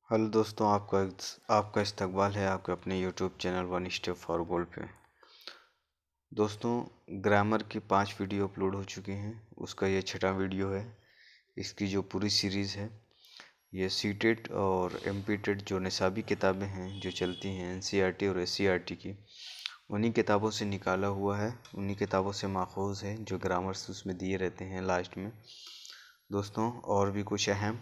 Hello दोस्तों, आपका इस्तकबाल है आपके अपने YouTube channel one step for goal पे। दोस्तों, ग्रामर की 5 वीडियो अपलोड हो चुकी हैं। उसका ये छठा वीडियो है। इसकी जो पूरी सीरीज़ है ये सीटेट और एमपीटेट जो निसाबी किताबें हैं जो चलती हैं एनसीईआरटी और एससीईआरटी की, उन्हीं किताबों से निकाला हुआ है, उन्हीं किताबों से माखूज है जो ग्रामर्स उसमें दिए रहते हैं लास्ट में। दोस्तों, और भी कुछ अहम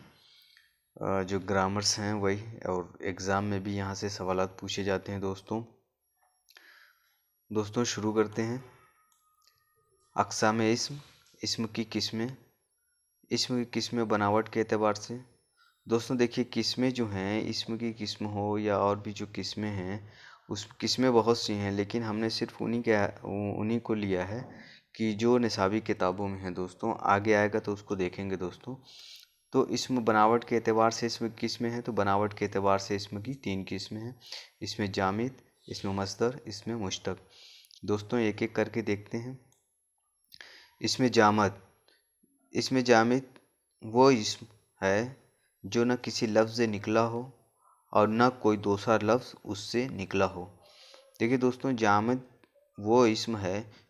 जो ग्रामर्स हैं वही, और एग्ज़ाम में भी यहाँ से सवालात पूछे जाते हैं। दोस्तों शुरू करते हैं। अक़साम इस्म, इस्म की किस्में बनावट के एतबार से। दोस्तों देखिए, किस्में जो हैं, इस्म की किस्म हो या और भी जो किस्में हैं, उस किस्में बहुत सी हैं, लेकिन हमने सिर्फ उन्हीं को लिया है कि जो निसाबी किताबों में हैं। दोस्तों आगे आएगा तो उसको देखेंगे। दोस्तों तो इसमें बनावट के एतबार से इसमें किस्में हैं, तो बनावट के एतबार से इसमें की 3 किस्में हैं। इसमें जामिद, इसमें मस्दर, इसमें मुश्तक। दोस्तों एक एक करके देखते हैं। इसमें जामिद वो इस्म है जो न किसी लफ्ज़ से निकला हो और न कोई दूसरा लफ्ज़ उससे निकला हो। देखिए दोस्तों, जामिद वो इस्म है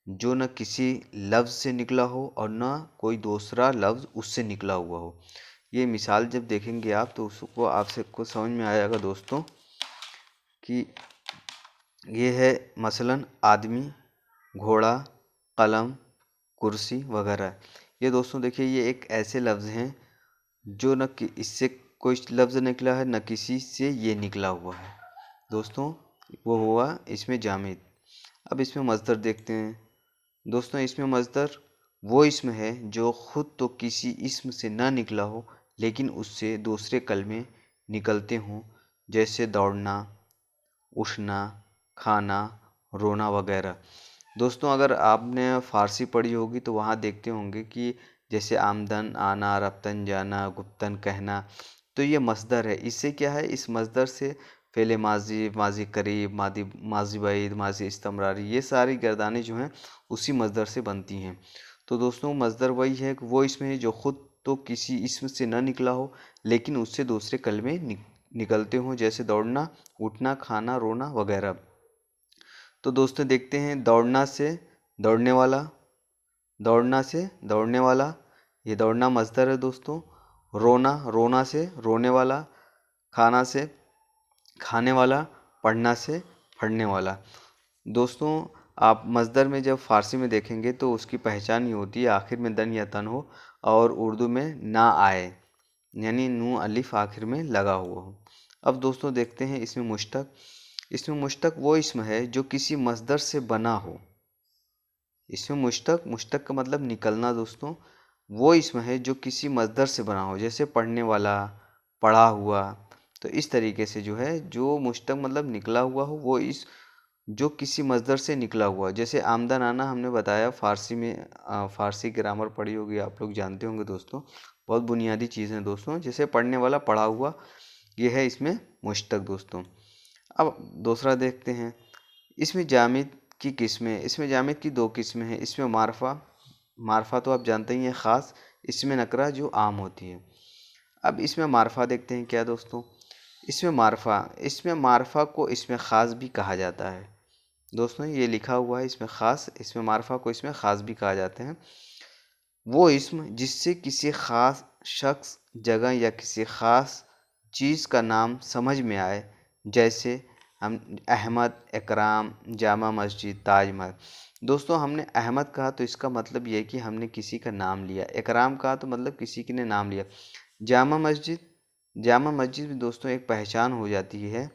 जो न किसी लफ्ज़ से निकला हो और न कोई दूसरा लफ्ज़ उससे निकला हुआ हो। ये मिसाल जब देखेंगे आप तो उसको आपसे को समझ में आएगा दोस्तों कि ये है मसलन आदमी, घोड़ा, कलम, कुर्सी वगैरह। ये दोस्तों देखिए, ये एक ऐसे लफ्ज़ हैं जो न कि इससे कोई लफ्ज़ निकला है न किसी से ये निकला हुआ है। दोस्तों वो हुआ इसमें जामिद। अब इसमें मज़दर देखते हैं। दोस्तों इसमें मज़दर वो इस्म है जो ख़ुद तो किसी इस्म से ना निकला हो लेकिन उससे दूसरे कलमे निकलते हों, जैसे दौड़ना, उठना, खाना, रोना वगैरह। दोस्तों अगर आपने फ़ारसी पढ़ी होगी तो वहाँ देखते होंगे कि जैसे आमदन, आना, रफ्तन, जाना, गुफ्तन, कहना, तो ये मसदर है। इससे क्या है, इस मसदर से फ़ेल माज़ी, माज़ी करीब, माज़ी बईद, माज़ी इस्तमरारी, ये सारी गर्दानें जो हैं उसी मसदर से बनती हैं। तो दोस्तों मसदर वही है कि वो इसमें है जो ख़ुद तो किसी इसम से न निकला हो लेकिन उससे दूसरे कलमे निकलते हों, जैसे दौड़ना, उठना, खाना, रोना वगैरह। तो दोस्तों देखते हैं, दौड़ना से दौड़ने वाला, दौड़ना से दौड़ने वाला, ये दौड़ना मसदर है दोस्तों। रोना, रोना से रोने वाला, खाना से खाने वाला, पढ़ना से पढ़ने वाला। दोस्तों आप मसदर में जब फ़ारसी में देखेंगे तो उसकी पहचान ही होती है आखिर में दन या तन हो और उर्दू में ना आए, यानी नू अलिफ आखिर में लगा हुआ हो। अब दोस्तों देखते हैं इसमें मुश्तक। इसमें मुश्तक वो इस्म है जो किसी मसदर से बना हो। इसमें मुश्तक का मतलब निकलना। दोस्तों वो इस्म है जो किसी मसदर से बना हो, जैसे पढ़ने वाला, पढ़ा हुआ। तो इस तरीके से जो है, जो मुश्तक मतलब निकला हुआ हो, वो इस जो किसी मसदर से निकला हुआ। जैसे आमदन, आना हमने बताया फ़ारसी में, फ़ारसी ग्रामर पढ़ी होगी, आप लोग जानते होंगे दोस्तों, बहुत बुनियादी चीज़ है दोस्तों। जैसे पढ़ने वाला, पढ़ा हुआ, ये है इसमें मुश्तक। दोस्तों अब दूसरा देखते हैं, इसमें जामिद की किस्में। इसमें जामिद की 2 किस्में हैं। इसमें मारफा तो आप जानते ही हैं ख़ास, इसमें नकरा जो आम होती है। अब इसमें मारफा देखते हैं क्या दोस्तों। इसमें मारफा को इसमें ख़ास भी कहा जाता है। दोस्तों ये लिखा हुआ है इसमें ख़ास, इसमें मारफा को इसमें ख़ास भी कहा जाता है। वो इस्म जिससे किसी ख़ास शख्स, जगह या किसी ख़ास चीज़ का नाम समझ में आए, जैसे हम अहमद, इकराम, जामा मस्जिद, ताजमहल। दोस्तों हमने अहमद कहा तो इसका मतलब ये है कि हमने किसी का नाम लिया। इकराम कहा तो मतलब किसी के ने नाम लिया। जामा मस्जिद भी दोस्तों एक पहचान हो जाती है,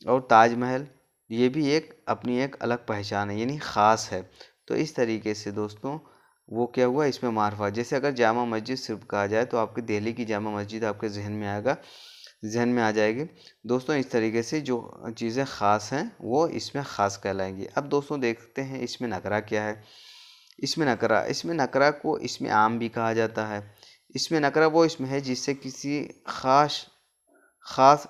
और ताजमहल ये भी एक अपनी एक अलग पहचान है, यानी ख़ास है। तो इस तरीके से दोस्तों वो क्या हुआ, इसमें मारफा। जैसे अगर जामा मस्जिद सिर्फ कहा जाए तो आपके दिल्ली की जामा मस्जिद आपके जहन में आ जाएगी। दोस्तों इस तरीके से जो चीज़ें ख़ास हैं वो इसमें ख़ास कहलाएंगी। अब दोस्तों देखते हैं इसमें नकरा क्या है। इसमें नकरा को इसमें आम भी कहा जाता है। इसमें नकरा वो इसमें है जिससे किसी ख़ास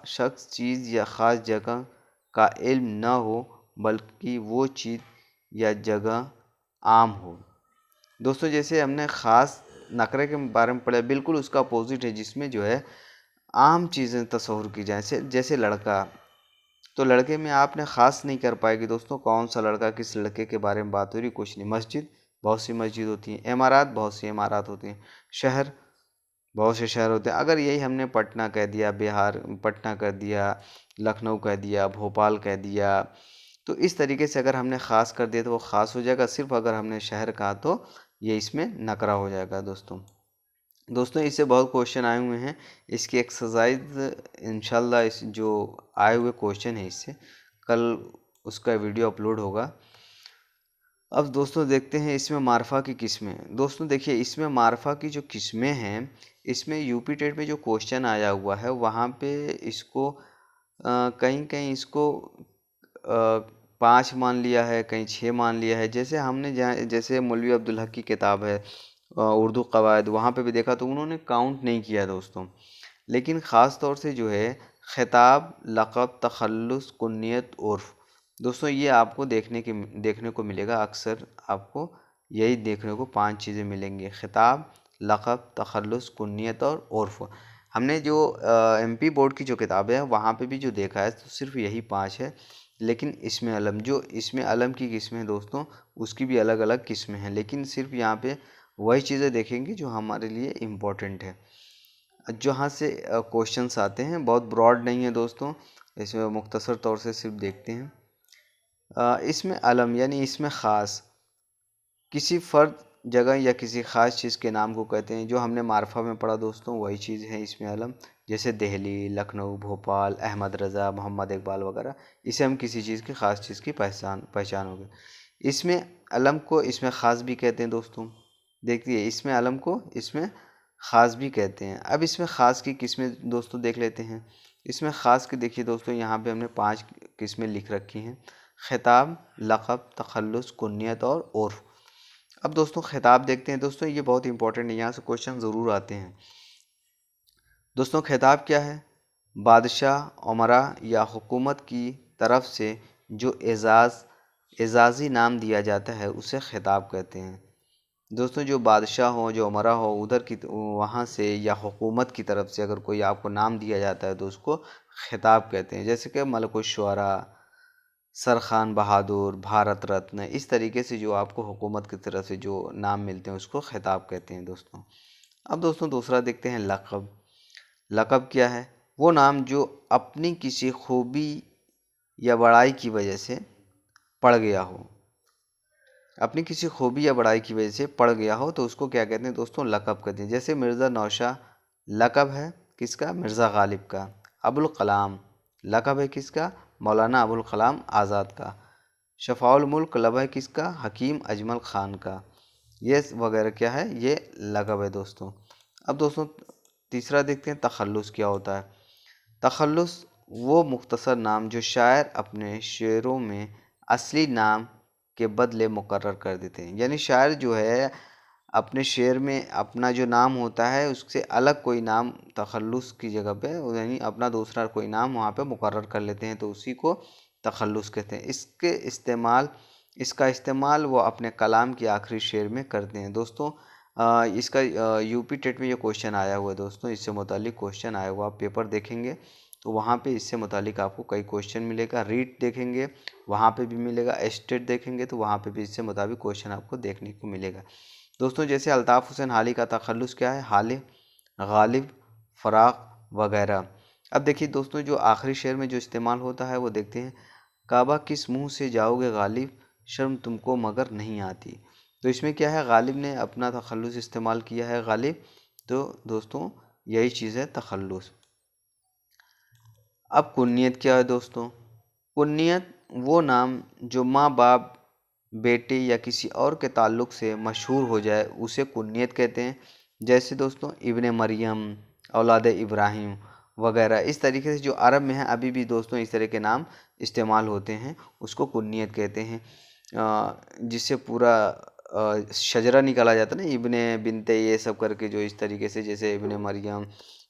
शख्स, चीज़ या ख़ास जगह का इल्म न हो, बल्कि वो चीज़ या जगह आम हो। दोस्तों जैसे हमने ख़ास नकरे के बारे में पढ़ा, बिल्कुल उसका अपोजिट है, जिसमें जो है आम चीज़ें तस्वुर की जाए, जैसे लड़का, तो लड़के में आपने ख़ास नहीं कर पाएगी दोस्तों, कौन सा लड़का, किस लड़के के बारे में बात हो रही, कुछ नहीं। मस्जिद, बहुत सी मस्जिद होती हैं। इमारत, बहुत सी इमारत होती हैं। शहर, बहुत से शहर होते हैं। अगर यही हमने पटना कह दिया, बिहार पटना कह दिया, लखनऊ कह दिया, भोपाल कह दिया, तो इस तरीके से अगर हमने ख़ास कर दिया तो वो ख़ास हो जाएगा। सिर्फ अगर हमने शहर कहा तो ये इसमें नकरा हो जाएगा दोस्तों। दोस्तों इससे बहुत क्वेश्चन आए हुए हैं, इसकी एक्सरसाइज इंशाल्लाह, इस जो आए हुए क्वेश्चन है इससे कल उसका वीडियो अपलोड होगा। अब दोस्तों देखते हैं इसमें मार्फा की किस्में। दोस्तों देखिए, इसमें मार्फा की जो किस्में हैं, इसमें यूपी टेट में जो क्वेश्चन आया हुआ है वहाँ पे इसको कहीं कहीं इसको 5 मान लिया है, कहीं 6 मान लिया है। जैसे हमने जैसे मौलवी अब्दुल हक की किताब है उर्दू कवायद, वहाँ पे भी देखा तो उन्होंने काउंट नहीं किया दोस्तों। लेकिन ख़ास तौर से जो है ख़िताब, लक़ब, तख़ल्लुस, कुन्नियत, उर्फ़, दोस्तों ये आपको देखने को मिलेगा। अक्सर आपको यही देखने को 5 चीज़ें मिलेंगी: ख़िताब, लक़ब, तख़ल्लुस, कुन्नियत और उर्फ़। हमने जो एमपी बोर्ड की जो किताबें हैं वहाँ पे भी जो देखा है तो सिर्फ यही 5 है। लेकिन इसमें अलम, जो इसमें अलम की किस्में हैं दोस्तों, उसकी भी अलग अलग किस्में हैं। लेकिन सिर्फ यहाँ पे वही चीज़ें देखेंगे जो हमारे लिए इम्पोर्टेंट है। जहाँ से क्वेश्चंस आते हैं, बहुत ब्रॉड नहीं है दोस्तों, इसमें मुख्तसर तौर से सिर्फ देखते हैं। इसमें अलम यानी इसमें ख़ास, किसी फ़र्द, जगह या किसी ख़ास चीज़ के नाम को कहते हैं। जो हमने मार्फा में पढ़ा दोस्तों वही चीज़ है इसमें अलम। जैसे दिल्ली, लखनऊ, भोपाल, अहमद रज़ा, मोहम्मद इकबाल वगैरह, इसे हम किसी चीज़ की ख़ास चीज़ की पहचान हो गई। इसमें अलम को इसमें ख़ास भी कहते हैं दोस्तों। देखिए, इसमें अलम को इसमें ख़ास भी कहते हैं। अब इसमें ख़ास की किस्में दोस्तों देख लेते हैं। इसमें ख़ास की देखिए दोस्तों, यहाँ पे हमने 5 किस्में लिख रखी हैं: ख़िताब, लक़ब, तख़ल्लुस, कुन्नियत और उर्फ़। अब दोस्तों ख़िताब देखते हैं। दोस्तों ये बहुत इंपॉर्टेंट है, यहाँ से क्वेश्चन ज़रूर आते हैं। दोस्तों ख़िताब क्या है? बादशाह, उमरा या हुकूमत की तरफ से जो एजाज़ी नाम दिया जाता है उसे ख़िताब कहते हैं। दोस्तों जो बादशाह हो, जो उमरा हो, उधर की वहाँ से या हुकूमत की तरफ से अगर कोई आपको नाम दिया जाता है तो उसको ख़िताब कहते हैं। जैसे कि मलिकुश शुअरा, सर ख़ान बहादुर, भारत रत्न, इस तरीके से जो आपको हुकूमत की तरफ से जो नाम मिलते हैं उसको ख़िताब कहते हैं दोस्तों। अब दोस्तों दूसरा देखते हैं लक़ब। लक़ब क्या है? वो नाम जो अपनी किसी खूबी या बड़ाई की वजह से पड़ गया हो, अपनी किसी खूबी या बड़ाई की वजह से पड़ गया हो तो उसको क्या कहते हैं दोस्तों? लक़ब कहते हैं। जैसे मिर्ज़ा नौशाद लक़ब है किसका? मिर्ज़ा गालिब का। अबुल कलाम लक़ब है किसका? मौलाना अबुल कलाम आज़ाद का। शफ़ाउल मुल्क लक़ब है किसका? हकीम अजमल ख़ान का। ये वगैरह क्या है? ये लक़ब है दोस्तों। अब दोस्तों तीसरा देखते हैं तख़ल्लुस क्या होता है। तख़ल्लुस वो मुख्तसर नाम जो शायर अपने शेरों में असली नाम के बदले मुकर्रर कर देते हैं। यानी शायर जो है अपने शेर में अपना जो नाम होता है उससे अलग कोई नाम तख़ल्लुस की जगह पे, यानी अपना दूसरा कोई नाम वहाँ पे मुकर्रर कर लेते हैं तो उसी को तख़ल्लुस कहते हैं। इसका इस्तेमाल वो अपने कलाम के आखिरी शेर में करते हैं दोस्तों। इसका यूपी टेट में ये क्वेश्चन आया हुआ है दोस्तों, इससे मुतालिक क्वेश्चन आया हुआ, आप पेपर देखेंगे तो वहाँ पे इससे मुतालिक आपको कई क्वेश्चन मिलेगा। रीट देखेंगे वहाँ पे भी मिलेगा, एस्टेट देखेंगे तो वहाँ पे भी इससे मुताबिक क्वेश्चन आपको देखने को मिलेगा दोस्तों। जैसे अल्ताफ़ हुसैन हाली का तख़ल्लुस क्या है? हालिफ, गालिब, फ़राक़ वगैरह। अब देखिए दोस्तों जो आखिरी शेर में जो इस्तेमाल होता है वो देखते हैं। काबा किस मुँह से जाओगे गालिब, शर्म तुमको मगर नहीं आती। तो इसमें क्या है? गालिब ने अपना तख़ल्लुस इस्तेमाल किया है, गालिब। तो दोस्तों यही चीज़ है तख़ल्लुस। अब कुन्नियत क्या है दोस्तों? कुन्नियत वो नाम जो माँ बाप, बेटे या किसी और के ताल्लुक़ से मशहूर हो जाए उसे कुन्नियत कहते हैं। जैसे दोस्तों इब्ने मरियम, औलाद इब्राहिम वगैरह, इस तरीके से जो अरब में है अभी भी दोस्तों इस तरह के नाम इस्तेमाल होते हैं, उसको कुन्नियत कहते हैं। जिससे पूरा शजरा निकाला जाता है ना, इब्ने, बिनते, ये सब करके जो इस तरीके से, जैसे इब्ने मरियम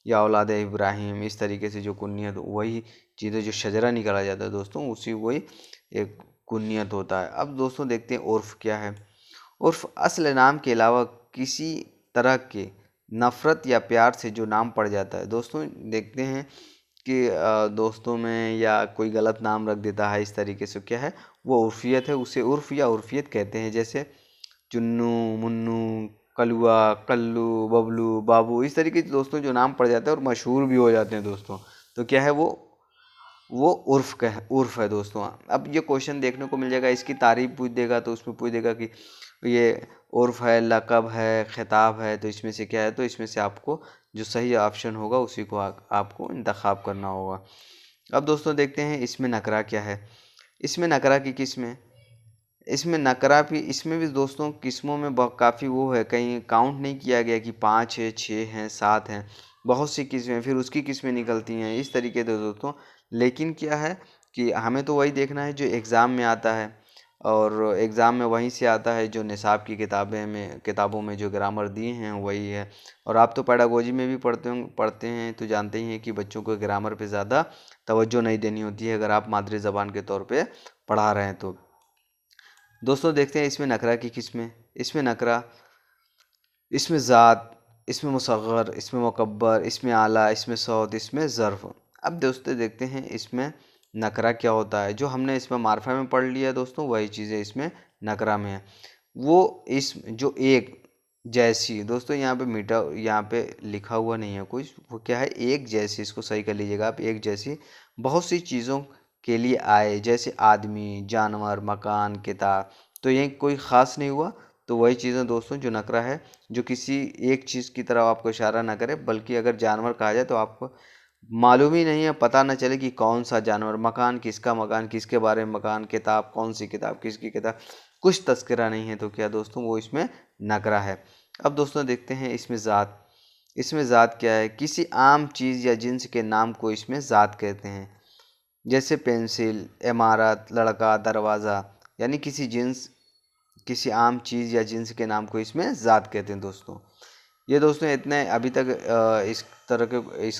या औलाद इब्राहिम, इस तरीके से जो कुन्नियत, वही चीज़ें जो शजरा निकाला जाता है दोस्तों उसी वही एक कुन्नियत होता है। अब दोस्तों देखते हैं उर्फ़ क्या है। उर्फ़ असल नाम के अलावा किसी तरह के नफ़रत या प्यार से जो नाम पड़ जाता है। दोस्तों देखते हैं कि दोस्तों में या कोई गलत नाम रख देता है, इस तरीके से क्या है वो उर्फियत है, उसे उर्फ या उर्फियत कहते हैं। जैसे चुन्नू, मुन्नू, कलुआ, कल्लू, बबलू, बाबू, इस तरीके से दोस्तों जो नाम पड़ जाते हैं और मशहूर भी हो जाते हैं दोस्तों, तो क्या है वो उर्फ है दोस्तों। अब ये क्वेश्चन देखने को मिल जाएगा, इसकी तारीफ पूछ देगा तो उसमें पूछ देगा कि ये उर्फ है, लक़ब है, खिताब है, तो इसमें से क्या है, तो इसमें से आपको जो सही ऑप्शन होगा उसी को आपको इंतखाब करना होगा। अब दोस्तों देखते हैं इसमें नकरा क्या है। इसमें नकरा की किस्में, इसमें नकरा भी, इसमें भी दोस्तों किस्मों में काफ़ी वो है, कहीं काउंट नहीं किया गया कि 5 है, 6 हैं, 7 हैं, बहुत सी किस्में, फिर उसकी किस्में निकलती हैं इस तरीके से दोस्तों। लेकिन क्या है कि हमें तो वही देखना है जो एग्ज़ाम में आता है, और एग्ज़ाम में वहीं से आता है जो निसाब की किताबों में जो ग्रामर दिए हैं वही है। और आप तो पेडागोजी में भी पढ़ते हैं तो जानते ही हैं कि बच्चों को ग्रामर पे ज़्यादा तवज्जो नहीं देनी होती है अगर आप मादरी ज़बान के तौर पे पढ़ा रहे हैं तो। दोस्तों देखते हैं इसमें नकरा की किस्में। इसमें नकरा, इसमें ज़ात, इसमें मुसग़्ग़र, इसमें मुकब्बर, इसमें आला, इसमें सौत, इसमें ज़र्फ़। अब दोस्तों देखते हैं इसमें नकरा क्या होता है। जो हमने इसमें मार्फा में पढ़ लिया दोस्तों वही चीज़ें इसमें नकरा में है। वो इस जो एक जैसी, दोस्तों यहाँ पे मीठा, यहाँ पे लिखा हुआ नहीं है कुछ, वो क्या है एक जैसी, इसको सही कर लीजिएगा आप, एक जैसी बहुत सी चीज़ों के लिए आए, जैसे आदमी, जानवर, मकान, किताब। तो ये कोई ख़ास नहीं हुआ, तो वही चीज़ें दोस्तों जो नकरा है, जो किसी एक चीज़ की तरफ आपको इशारा ना करे, बल्कि अगर जानवर कहा जाए तो आपको मालूम ही नहीं है, पता ना चले कि कौन सा जानवर, मकान किसका, मकान किसके बारे में मकान, किताब कौन सी किताब किसकी किताब, कुछ तस्करा नहीं है, तो क्या दोस्तों वो इसमें नकरा है। अब दोस्तों देखते हैं इसमें ज़ात। इसमें ज़ात क्या है, किसी आम चीज़ या जिन्स के नाम को इसमें ज़ात कहते हैं। जैसे पेंसिल, इमारत, लड़का, दरवाज़ा, यानी किसी जिन्स, किसी आम चीज़ या जिन्स के नाम को इसमें ज़ात कहते हैं दोस्तों। ये दोस्तों इतने अभी तक इस तरह के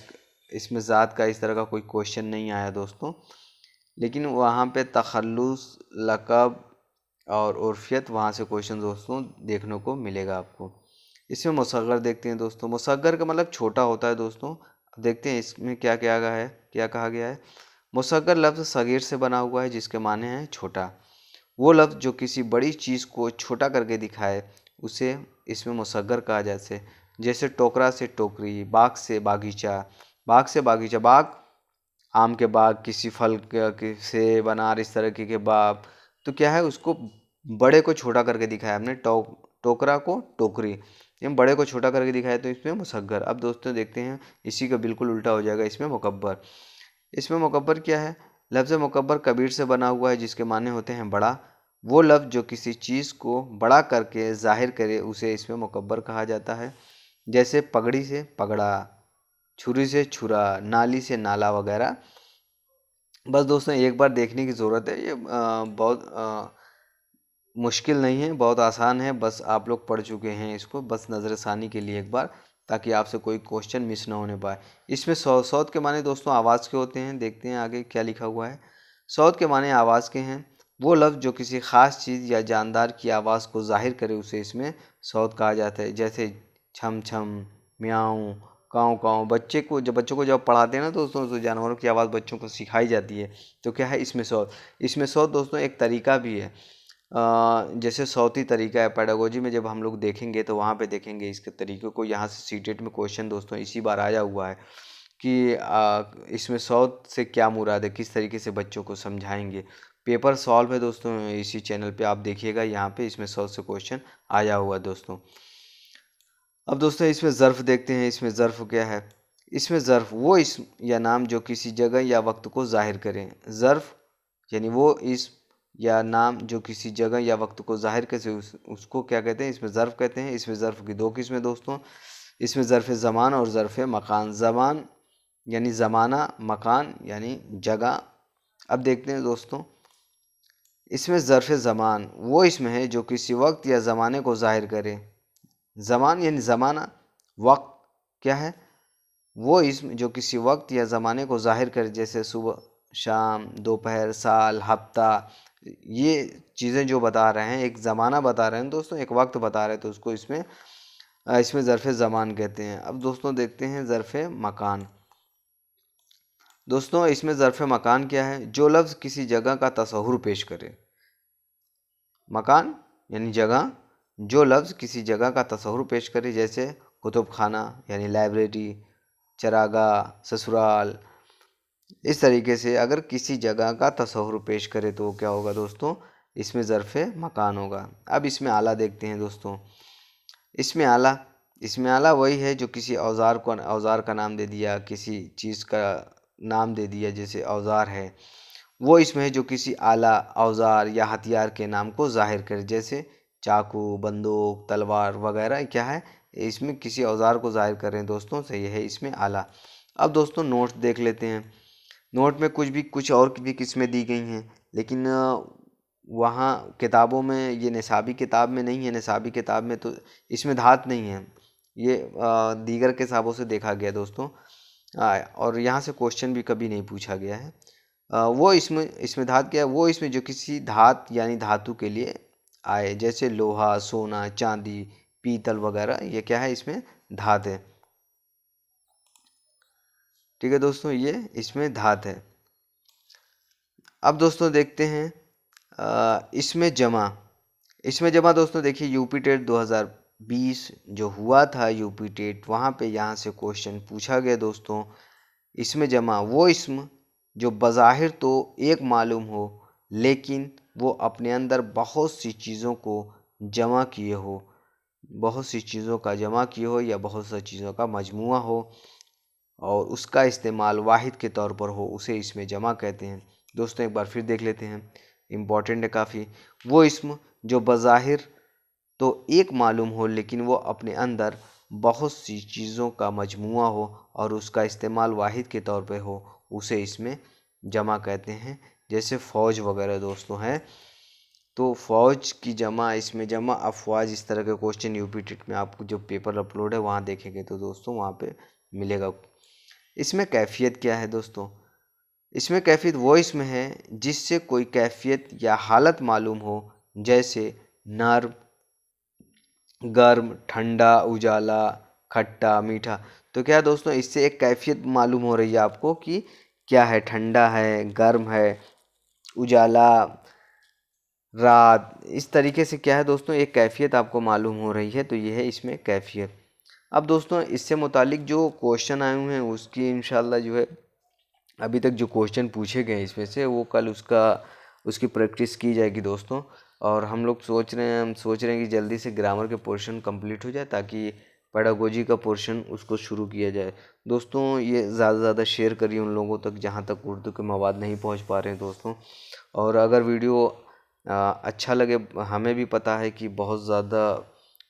इसमें ज़ात का इस तरह का कोई क्वेश्चन नहीं आया दोस्तों, लेकिन वहाँ पे तखल्लुस, लक़ब और उर्फियत, वहाँ से क्वेश्चन दोस्तों देखने को मिलेगा आपको। इसमें मुसग़्ग़र देखते हैं दोस्तों। मुसग़्ग़र का मतलब छोटा होता है दोस्तों। अब देखते हैं इसमें क्या कहा गया है। मुसग़्ग़र लफ्ज़ सग़ीर से बना हुआ है जिसके माने हैं छोटा। वो लफ्ज़ जो किसी बड़ी चीज़ को छोटा करके दिखाए उसे इसमें मुसग़्ग़र कहा जाता है। जैसे टोकरा से टोकरी, बाग से बागीचा, बाग आम के बाग, किसी फल के सेब, अनार, इस तरह के बाग। तो क्या है उसको बड़े को छोटा करके दिखाया हमने, टोकरा को टोकरी, ये बड़े को छोटा करके दिखाया तो इसमें मुसग़्ग़र। अब दोस्तों देखते हैं इसी का बिल्कुल उल्टा हो जाएगा इसमें मुकब्बर। इसमें मुकब्बर क्या है, लफ्ज़ मुकब्बर कबीर से बना हुआ है जिसके माने होते हैं बड़ा। वो लफ्ज़ जो किसी चीज़ को बड़ा करके ज़ाहिर करे उसे इसमें मुकब्बर कहा जाता है। जैसे पगड़ी से पगड़ा, छुरी से छुरा, नाली से नाला वगैरह। बस दोस्तों एक बार देखने की ज़रूरत है, ये बहुत मुश्किल नहीं है, बहुत आसान है, बस आप लोग पढ़ चुके हैं इसको, बस नज़रसानी के लिए एक बार, ताकि आपसे कोई क्वेश्चन मिस ना होने पाए। इसमें सौत के माने दोस्तों आवाज़ के होते हैं। देखते हैं आगे क्या लिखा हुआ है। सौत के माने आवाज़ के हैं। वो लफ्ज़ जो किसी ख़ास चीज़ या जानदार की आवाज़ को ज़ाहिर करे उसे इसमें सौत कहा जाता है। जैसे छम छम, म्याऊं, काँव काँव। बच्चों को जब पढ़ाते हैं ना दोस्तों, तो जानवरों की आवाज़ बच्चों को सिखाई जाती है, तो क्या है इसमें सौत। इसमें सौत दोस्तों एक तरीका भी है, जैसे सौती तरीका है। पेडागोजी में जब हम लोग देखेंगे तो वहाँ पे देखेंगे इसके तरीके को। यहाँ से सीटेट में क्वेश्चन दोस्तों इसी बार आया हुआ है कि इसमें सौत से क्या मुराद है, किस तरीके से बच्चों को समझाएंगे। पेपर सॉल्व है दोस्तों, इसी चैनल पे आप देखिएगा, यहाँ पे इसमें सौत से क्वेश्चन आया हुआ है दोस्तों। अब दोस्तों इसमें ज़र्फ़ देखते हैं। इसमें ज़र्फ़ क्या है, इसमें ज़र्फ़ वो इस्म या नाम जो किसी जगह या वक्त को ज़ाहिर करें। ज़र्फ़ यानी वो इस्म या नाम जो किसी जगह या वक्त को ज़ाहिर करे उसको क्या कहते हैं, इसमें ज़र्फ़ कहते हैं। इसमें ज़र्फ़ की दो किस्में दोस्तों, इसमें ज़र्फ़ ज़मान और ज़र्फ़ मकान। ज़मान यानी ज़माना, मकान यानी जगह। अब देखते हैं दोस्तों इसमें ज़र्फ़ ज़मान वो इसमें है जो किसी वक्त या ज़माने को ज़ाहिर करे। ज़मान यानी ज़माना, वक्त क्या है, वो इसम जो किसी वक्त या ज़माने को ज़ाहिर करे, जैसे सुबह, शाम, दोपहर, साल, हफ्ता। ये चीज़ें जो बता रहे हैं, एक ज़माना बता रहे हैं दोस्तों, एक वक्त बता रहे हैं, तो उसको इसमें इसमें ज़र्फ़ ज़मान कहते हैं। अब दोस्तों देखते हैं ज़र्फ़ मकान। दोस्तों इसमें ज़र्फ़ मकान क्या है? जो लफ्ज़ किसी जगह का तसव्वुर पेश करे। मकान यानी जगह, जो लफ्ज़ किसी जगह का तसव्वुर पेश करे, जैसे कुतुब खाना यानी लाइब्रेरी, चरागाह, ससुराल। इस तरीके से अगर किसी जगह का तसव्वुर पेश करे तो क्या होगा दोस्तों? इसमें ज़र्फ़ मकान होगा। अब इसमें आला देखते हैं दोस्तों। इसमें आला वही है जो किसी औज़ार का नाम दे दिया, किसी चीज़ का नाम दे दिया, जैसे औज़ार है, वो इसमें है जो किसी आला, औज़ार या हथियार के नाम को ज़ाहिर करे, जैसे चाकू, बंदूक, तलवार वगैरह क्या है, इसमें किसी औज़ार को ज़ाहिर कर रहे हैं दोस्तों, सही है इसमें आला। अब दोस्तों नोट्स देख लेते हैं। नोट में कुछ और भी किस्में दी गई हैं, लेकिन वहाँ किताबों में, ये निसाबी किताब में नहीं है। निसाबी किताब में तो इसमें धात नहीं है, ये दीगर किताबों से देखा गया दोस्तों। और यहाँ से क्वेश्चन भी कभी नहीं पूछा गया है। वो इसमें धात क्या है? वो इसमें जो किसी धात यानी धातु के लिए आए, जैसे लोहा, सोना, चांदी, पीतल वगैरह, ये क्या है? इसमें धात है। ठीक है दोस्तों, ये इसमें धात है। अब दोस्तों देखते हैं इसमें जमा दोस्तों देखिए, यूपी टेट 2020 जो हुआ था, यूपी टेट, वहाँ पे यहाँ से क्वेश्चन पूछा गया दोस्तों। इसमें जमा वो इसम जो बज़ाहिर तो एक मालूम हो, लेकिन वो अपने अंदर बहुत सी चीज़ों को जमा किए हो, बहुत सी चीज़ों का जमा किए हो या बहुत सी चीज़ों का मजमुआ हो, और उसका इस्तेमाल वाहिद के तौर पर हो, उसे इसमें जमा कहते हैं। दोस्तों एक बार फिर देख लेते हैं, इम्पॉर्टेंट है काफ़ी। वो इसम जो बज़ाहिर तो एक मालूम हो, लेकिन वो अपने अंदर बहुत सी चीज़ों का मजमुआ हो और उसका इस्तेमाल वाहिद के तौर पे हो, उसे इसमें जमा कहते हैं। जैसे फ़ौज वगैरह दोस्तों है, तो फ़ौज की जमा, इसमें जमा अफवाज। इस तरह के क्वेश्चन यूपी टेट में आपको जो पेपर अपलोड है वहाँ देखेंगे तो दोस्तों वहाँ पे मिलेगा। इसमें कैफियत क्या है दोस्तों? इसमें कैफियत वो इसमें है जिससे कोई कैफियत या हालत मालूम हो, जैसे नर्म, गर्म, ठंडा, उजाला, खट्टा, मीठा। तो क्या दोस्तों, इससे एक कैफियत मालूम हो रही है आपको कि क्या है, ठंडा है, गर्म है, उजाला, रात। इस तरीके से क्या है दोस्तों, एक कैफियत आपको मालूम हो रही है, तो ये है इसमें कैफियत। अब दोस्तों इससे मुतालिक जो क्वेश्चन आए हुए हैं उसकी इंशाल्लाह जो है, अभी तक जो क्वेश्चन पूछे गए इसमें से, वो कल उसकी प्रैक्टिस की जाएगी दोस्तों। और हम सोच रहे हैं कि जल्दी से ग्रामर के पोर्शन कंप्लीट हो जाए, ताकि पेडागोजी का पोर्शन उसको शुरू किया जाए। दोस्तों ये ज़्यादा से ज़्यादा शेयर करिए उन लोगों तक जहाँ तक उर्दू के मवाद नहीं पहुँच पा रहे हैं दोस्तों। और अगर वीडियो अच्छा लगे, हमें भी पता है कि बहुत ज़्यादा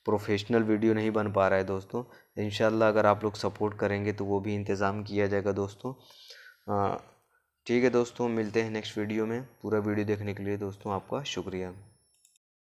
प्रोफेशनल वीडियो नहीं बन पा रहा है दोस्तों। इंशाल्लाह अगर आप लोग सपोर्ट करेंगे तो वो भी इंतज़ाम किया जाएगा दोस्तों। ठीक है दोस्तों, मिलते हैं नेक्स्ट वीडियो में। पूरा वीडियो देखने के लिए दोस्तों आपका शुक्रिया।